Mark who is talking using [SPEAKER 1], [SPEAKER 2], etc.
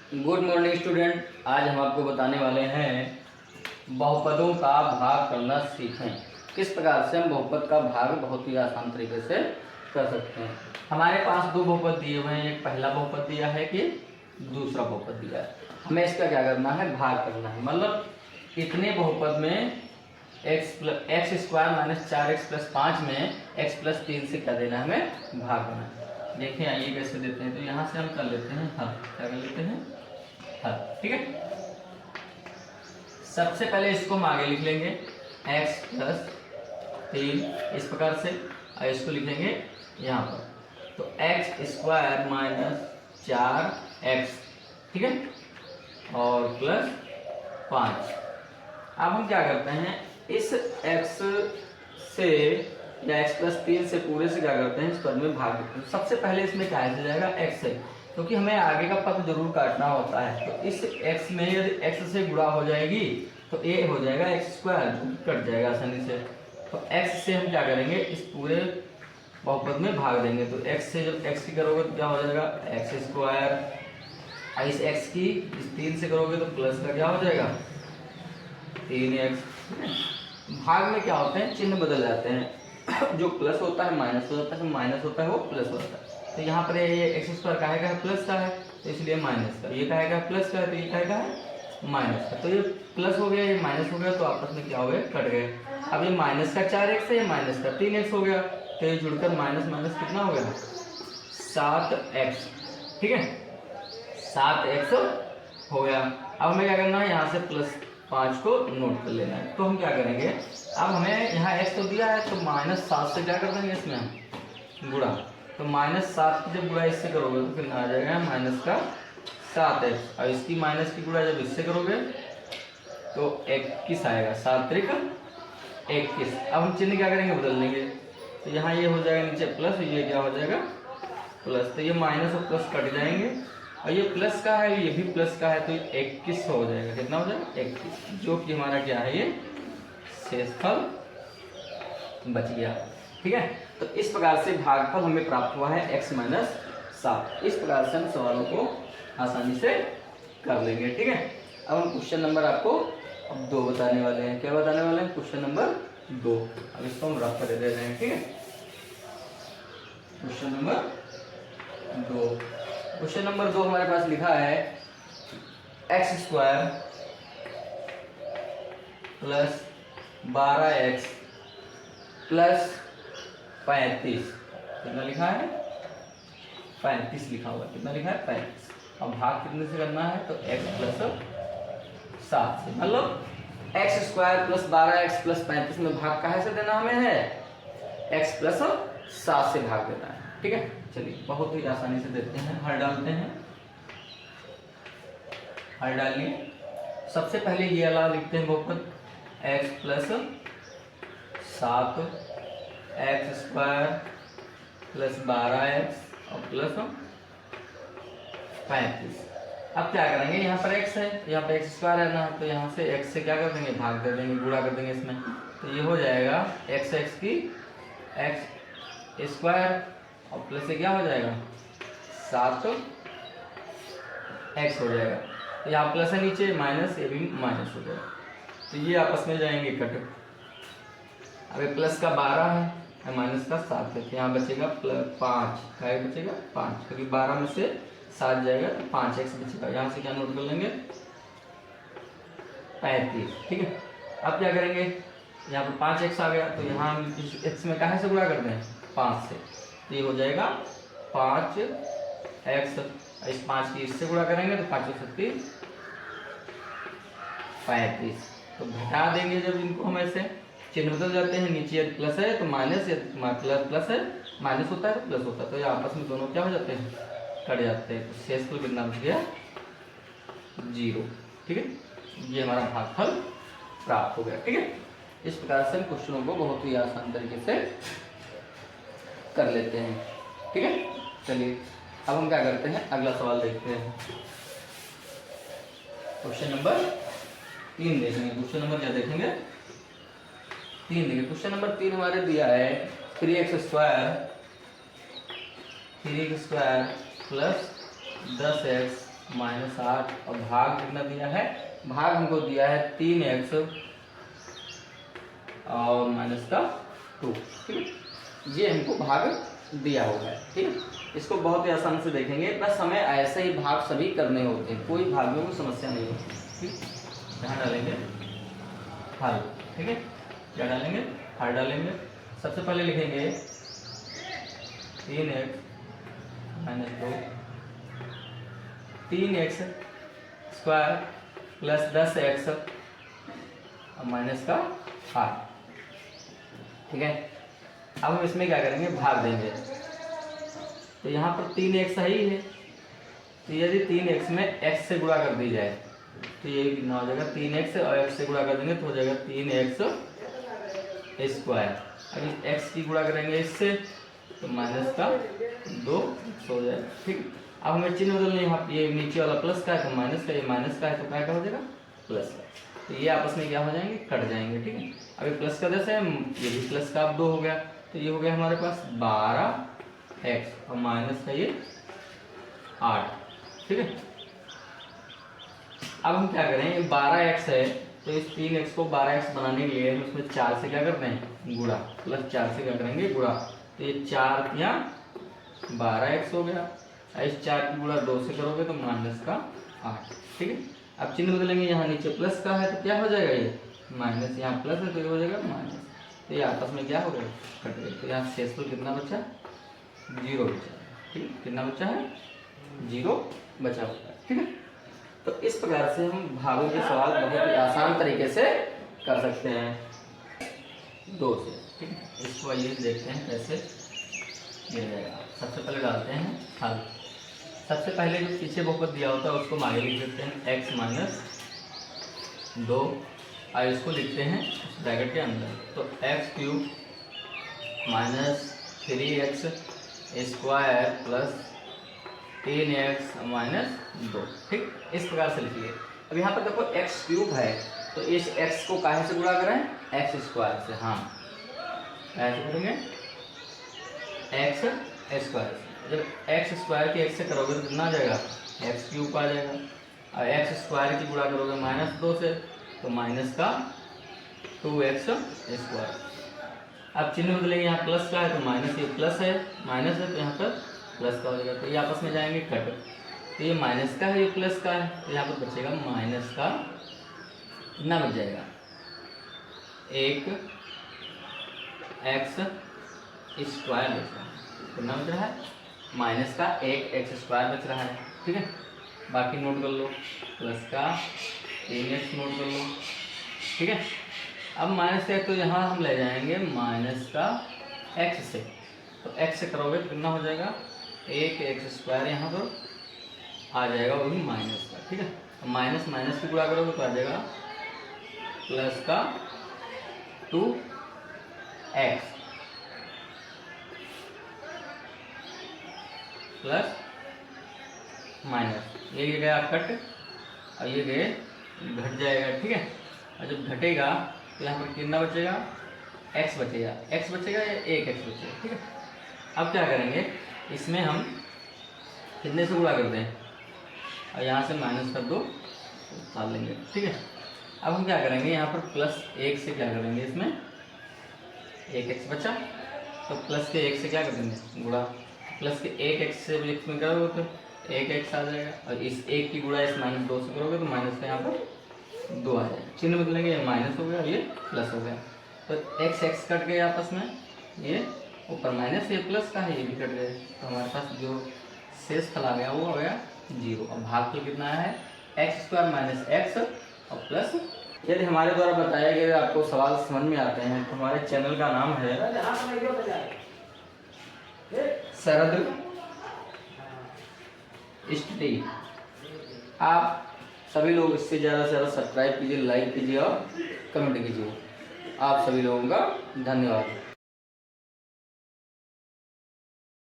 [SPEAKER 1] Good morning student. आज हम आपको बताने वाले हैं बहुपदों का भाग करना सीखें। किस प्रकार से हम बहुपद का भाग बहुत ही आसान तरीके से कर सकते हैं। हमारे पास दो बहुपद दिए हुए हैं, एक पहला बहुपद दिया है कि दूसरा बहुपद दिया है। हमें इसका क्या करना है, भाग करना है। मतलब इतने बहुपद में x square minus 4x plus 5 में x प्लस 3 से क्या देना है, हमें भाग करना है। देखिए आइए कैसे देते हैं। तो यहाँ से हम कर लेते हैं हल। क्या कर लेते हैं, हल। ठीक है, सबसे पहले इसको हम आगे लिख लेंगे x प्लस 3 इस प्रकार से, और इसको लिखेंगे यहाँ पर। तो एक्स स्क्वायर माइनस 4x, ठीक है, और प्लस 5। अब हम क्या करते हैं, इस x से या x प्लस 3 से पूरे से क्या करते हैं, इस पद में भाग देते हैं। सबसे पहले इसमें क्या आ जाएगा, x से, क्योंकि हमें आगे का पद जरूर काटना होता है। तो इस x में यदि x से गुणा हो जाएगी तो a हो जाएगा x स्क्वायर, कट जाएगा आसानी से। तो x से हम क्या करेंगे, इस पूरे बहुपद में भाग देंगे। तो x से जब x की करोगे तो क्या हो जाएगा, x स्क्वायर। इस x की इस 3 से करोगे तो प्लस का क्या हो जाएगा, 3x। भाग में क्या होते हैं, चिन्ह बदल जाते हैं। जो प्लस होता है माइनस हो जाता है, माइनस होता है वो प्लस हो जाता है। तो यहाँ पर ये एक्स स्क्वायर काहे का है, प्लस का है, तो इसलिए माइनस का। ये काहे का प्लस का है, तो ये काहे का है, माइनस का। तो ये प्लस हो गया, ये माइनस हो गया, तो आपस में क्या हो गया, कट गए। अब ये माइनस का 4x है, ये माइनस का 3x हो गया। तो ये जुड़कर माइनस माइनस कितना हो गया, 7x। ठीक है, 7x हो गया। अब हमें क्या करना है, यहाँ से प्लस 5 को नोट कर लेना है। तो हम क्या करेंगे, अब हमें यहाँ x तो दिया है, तो -7 से क्या कर देंगे, इसमें हम गुणा। तो -7 की जब गुणा इससे करोगे तो फिर आ जाएगा माइनस का 7x, और इसकी माइनस की गुणा जब इससे करोगे तो 21 आएगा, 7 त्रिक 21। अब हम चिन्ह क्या करेंगे, बदल लेंगे। तो यहाँ ये हो जाएगा नीचे प्लस, ये क्या हो जाएगा प्लस। तो ये माइनस और प्लस कट जाएंगे, और ये प्लस का है, ये भी प्लस का है, तो 21 हो जाएगा। कितना हो जाएगा, 21, जो कि हमारा क्या है, ये शेषफल बच गया। ठीक है, तो इस प्रकार से भागफल हमें प्राप्त हुआ है x माइनस 7। इस प्रकार से हम सवालों को आसानी से कर लेंगे। ठीक है, अब हम क्वेश्चन नंबर आपको अब 2 बताने वाले हैं। क्या बताने वाले हैं, क्वेश्चन नंबर 2। अब इसको हम रफ कर दे रहे हैं। ठीक है, क्वेश्चन नंबर 2। क्वेश्चन नंबर 2 हमारे पास लिखा है x square plus 12x plus 35। कितना लिखा है, 35 लिखा हुआ है। कितना लिखा है, 35। अब भाग कितने से करना है, तो x प्लस 7 से। मतलब x square plus 12x plus 35 में भाग कहाँ से देना हमें है, x प्लस 7 से भाग देना है। ठीक है, चलिए बहुत ही आसानी से देते हैं, हल डालते हैं। हल डालिए। सबसे पहले ये वाला लिखते हैं बहुपद, x plus 7 x square plus 12x और प्लस 35। अब क्या करेंगे, यहाँ पर x है, यहाँ पे x स्क्वायर है ना, तो यहाँ से x से क्या कर देंगे, भाग कर देंगे, गुणा कर देंगे इसमें। तो ये हो जाएगा x की x स्क्वायर और प्लस से क्या हो जाएगा 7x हो जाएगा। तो यहाँ प्लस है नीचे, माइनस, ये भी माइनस हो जाएगा। तो ये आपस में जाएंगे कट। अब ये प्लस का 12 है, माइनस का 7 है, तो यहाँ बचेगा 5। क्या बचेगा, 5, क्योंकि 12 में से 7 जाएगा तो 5x बचेगा। यहाँ से क्या नोट कर लेंगे, 35। ठीक है, अब क्या करेंगे, यहाँ पर 5x आ गया, तो यहाँ x में कहाँ से गुणा करते हैं, 5 से। तो ये हो जाएगा 5x, इस 5 की इससे गुणा करेंगे तो 5 36 35। तो घटा देंगे जब इनको हम ऐसे, चिन्ह बदल जाते हैं। नीचे यदि प्लस है तो माइनस, यदि प्लस है माइनस होता है तो प्लस होता है। तो ये आपस में दोनों क्या हो जाते हैं, कट जाते हैं। तो शेषफल कितना बच गया, 0। ठीक है, ये हमारा भागफल प्राप्त हो गया। ठीक है, इस प्रकार से हम क्वेश्चनों को बहुत ही आसान तरीके से कर लेते हैं। ठीक है, चलिए अब हम क्या करते हैं, अगला सवाल देखते हैं। क्वेश्चन नंबर 3 देखेंगे। क्वेश्चन नंबर क्या देखेंगे, 3 देखिए। क्वेश्चन नंबर 3 हमारे दिया है 3x स्क्वायर प्लस 10x -8 और भाग कितना दिया है, भाग हमको दिया है 3x और -2, ठीक है। ये हमको भाग दिया हुआ है, ठीक है। इसको बहुत ही आसान से देखेंगे, बस हमें ऐसे ही भाग सभी करने होते हैं, कोई भाग में कोई समस्या नहीं होती, ठीक। यहाँ डालेंगे हल, ठीक है। क्या डालेंगे, हल डालेंगे। सबसे पहले लिखेंगे 3x - 2, 3x square plus 10x और -8, ठीक है। अब हम इसमें क्या करेंगे, भाग देंगे। तो यहाँ पर 3x ही है, तो यदि 3x में x से गुणा कर दी जाए तो ये कितना हो जाएगा, 3x और x से गुणा कर देंगे तो हो जाएगा 3x स्क्वायर। अब इस x की गुणा करेंगे इससे तो -2 हो जाएगा, ठीक। अब हमें चिन्ह बदलने, यहाँ ये नीचे वाला प्लस का है तो माइनस का, ये माइनस का है तो क्या हो जाएगा, प्लस का। तो ये आपस में क्या हो जाएंगे, कट जाएंगे, ठीक है। अभी प्लस का जैसे ये भी प्लस का अब 2 हो गया, तो ये हो गया हमारे पास 12x और माइनस का ये 8, ठीक है। अब हम क्या करें, 12x है तो इस 3x को 12x बनाने के लिए हम उसमें 4 से क्या करते हैं, गुणा, प्लस 4 से क्या करेंगे, गुणा। तो ये 4 या 12x हो गया, इस 4 की गुणा 2 से करोगे तो -8, ठीक है। अब चिन्ह बदलेंगे, यहाँ नीचे प्लस का है तो क्या हो जाएगा, ये माइनस, यहाँ प्लस है तो ये हो जाएगा माइनस, तो ये आपस में क्या हो गया, कट गए। तो यहाँ शेषफल कितना बचा, 0 बचा, ठीक है। कितना बचा है, 0 बचा हुआ है, ठीक है। तो इस प्रकार से हम भागों के सवाल बहुत ही आसान तरीके से कर सकते हैं 2 से, ठीक है। इसको आइए देखते हैं कैसे मिल जाएगा। सबसे पहले डालते हैं हल। सबसे पहले जो पीछे बहुपद दिया होता है उसको आगे लिख देते हैं, x - 2, और इसको लिखते हैं उस ब्रैकेट के अंदर, तो x³ - 3x square plus 3x - 2, ठीक। इस प्रकार से लिखिए। अब यहाँ पर देखो x³ है तो इस x को काहे से गुणा करें, x स्क्वायर से, हाँ ऐसे करेंगे x स्क्वायर से। जब x स्क्वायर की x से करोगे तो कितना आ जाएगा, x³ आ जाएगा, और x स्क्वायर की गुणा करोगे -2 से तो -2x स्क्वायर। अब चिन्ह बदलेंगे, यहाँ प्लस का है तो माइनस, ये प्लस है, माइनस है तो यहाँ पर प्लस का हो जाएगा, तो ये आपस में जाएंगे कट। तो ये माइनस का है, ये प्लस का है, तो यहाँ पर बचेगा माइनस का, कितना बच जाएगा, 1x स्क्वायर बच रहा है, कितना बच रहा है, माइनस का 1x स्क्वायर बच रहा है, ठीक है। बाकी नोट कर लो, प्लस का 3x नोट कर लो, ठीक है। अब माइनस का तो यहाँ हम ले जाएंगे माइनस का x से, तो x से करोगे तो कितना हो जाएगा, 1x स्क्वायर यहाँ पर आ जाएगा, वो भी माइनस का, ठीक है। माइनस माइनस की गुणा करोगे तो आ जाएगा प्लस का 2x प्लस माइनस, ये गया कट और ये गए घट जाएगा, ठीक है। और जब घटेगा तो यहाँ पर कितना बचेगा, x बचेगा, x बचेगा या 1x बचेगा, ठीक है। अब क्या करेंगे, इसमें हम कितने से गुणा कर दें और यहाँ से -2 डाल लेंगे, ठीक है। अब हम क्या करेंगे, यहाँ पर +1 से क्या करेंगे, इसमें 1x बचा तो प्लस के 1 से क्या कर देंगे, गुणा, प्लस के 1x से x में करोगे तो 1x आ जाएगा, और इस 1 की गुणा इस -2 से करोगे तो माइनस का यहाँ पर 2 आ जाएगा। चिन्ह बदलेंगे, ये माइनस हो गया, ये प्लस हो गया, तो x कट गए आपस में, ये ऊपर माइनस, ये प्लस का है, ये भी कट गए, तो हमारे पास जो शेष फल आ गया वो आ गया 0। अब भागफल कितना है, x² - x और प्लस। यदि हमारे द्वारा बताए गए आपको सवाल समझ में आते हैं तो हमारे चैनल का नाम है शरद स्टडी। आप सभी लोग इससे ज़्यादा से ज़्यादा सब्सक्राइब कीजिए, लाइक कीजिए और कमेंट कीजिए। आप सभी लोगों का धन्यवाद।